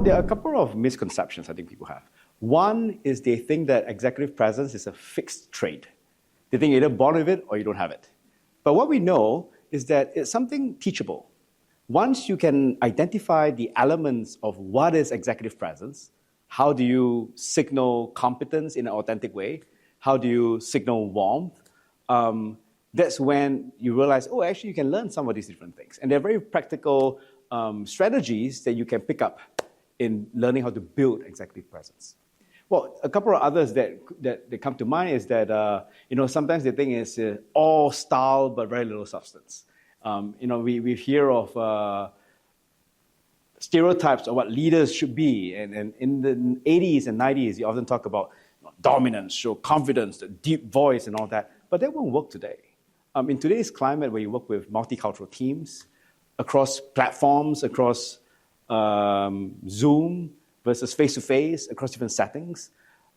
There are a couple of misconceptions I think people have. One is they think that executive presence is a fixed trait. They think you're either born with it or you don't have it. But what we know is that it's something teachable. Once you can identify the elements of what is executive presence, how do you signal competence in an authentic way? How do you signal warmth? That's when you realize, oh, actually you can learn some of these different things. And they're very practical strategies that you can pick up in learning how to build executive presence. Well, a couple of others that come to mind is that sometimes they think it's all style but very little substance. We hear of stereotypes of what leaders should be, and in the 80s and 90s, you often talk about dominance, show confidence, the deep voice, and all that. But that won't work today. In today's climate, where you work with multicultural teams across platforms, across Zoom versus face-to-face, across different settings,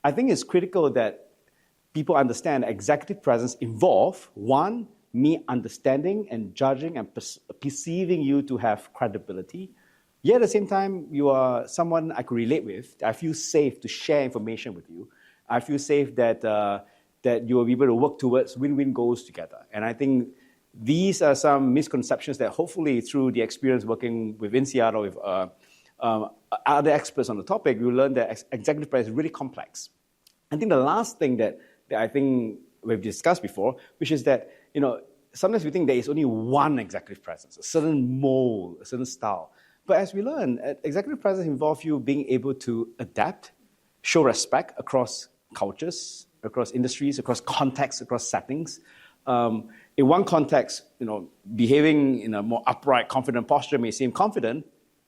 I think it's critical that people understand executive presence involve, one, me understanding and judging and perceiving you to have credibility. Yet at the same time, you are someone I could relate with. I feel safe to share information with you. I feel safe that you will be able to work towards win-win goals together. And I think these are some misconceptions that hopefully through the experience working within Seattle with other experts on the topic, you learn that executive presence is really complex. I think the last thing that I think we've discussed before, which is that sometimes we think there is only one executive presence, a certain mold, a certain style. But as we learn, executive presence involves you being able to adapt, show respect across cultures, across industries, across contexts, across settings. In one context, behaving in a more upright, confident posture may seem confident,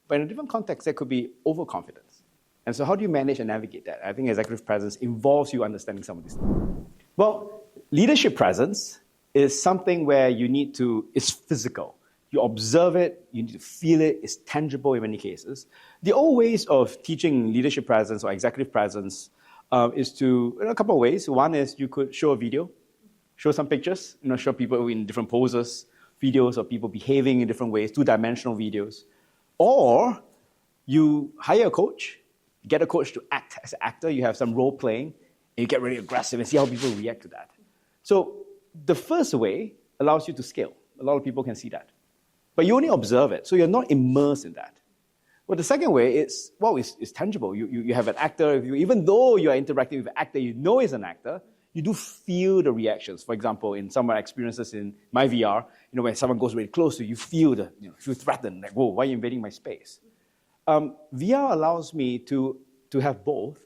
but in a different context, there could be overconfidence. And so how do you manage and navigate that? I think executive presence involves you understanding some of these things. Well, leadership presence is something where it's physical. You observe it, you need to feel it, it's tangible in many cases. The old ways of teaching leadership presence or executive presence is in a couple of ways. One is you could show a video, show some pictures, show people in different poses, videos of people behaving in different ways, two-dimensional videos. Or you hire a coach, get a coach to act as an actor, you have some role playing, and you get really aggressive and see how people react to that. So the first way allows you to scale. A lot of people can see that. But you only observe it, so you're not immersed in that. Well, the second way is tangible. You have an actor, even though you are interacting with an actor, you know he's an actor, you do feel the reactions. For example, in some of my experiences in my VR, when someone goes really close to you, you feel feel threatened, like, whoa, why are you invading my space? VR allows me to have both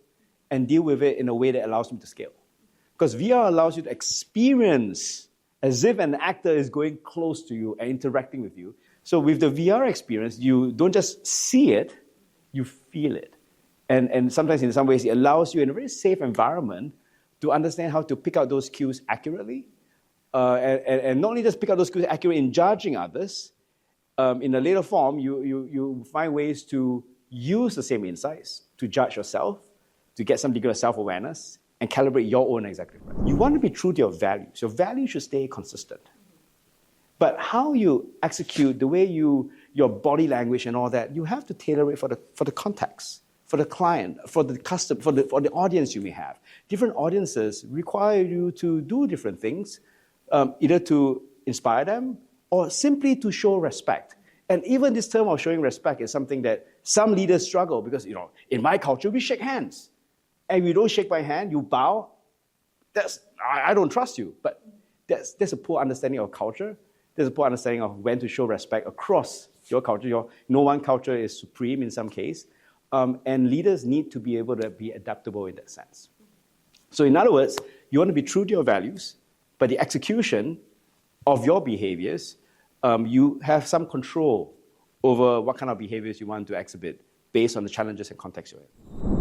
and deal with it in a way that allows me to scale. Because VR allows you to experience as if an actor is going close to you and interacting with you. So with the VR experience, you don't just see it, you feel it. And sometimes in some ways, it allows you in a very safe environment to understand how to pick out those cues accurately. And not only just pick out those cues accurately in judging others, in a later form, you find ways to use the same insights to judge yourself, to get some degree of self-awareness, and calibrate your own executive presence. You want to be true to your values. Your values should stay consistent. But how you execute, the way your body language and all that, you have to tailor it for the context, for the client, for the customer, for the audience you may have. Different audiences require you to do different things, either to inspire them or simply to show respect. And even this term of showing respect is something that some leaders struggle because, in my culture, we shake hands. And if you don't shake my hand, you bow, I don't trust you. But that's a poor understanding of culture. There's a poor understanding of when to show respect across your culture. No one culture is supreme in some case. And leaders need to be able to be adaptable in that sense. So in other words, you want to be true to your values, but the execution of your behaviors, you have some control over what kind of behaviors you want to exhibit based on the challenges and context you're in.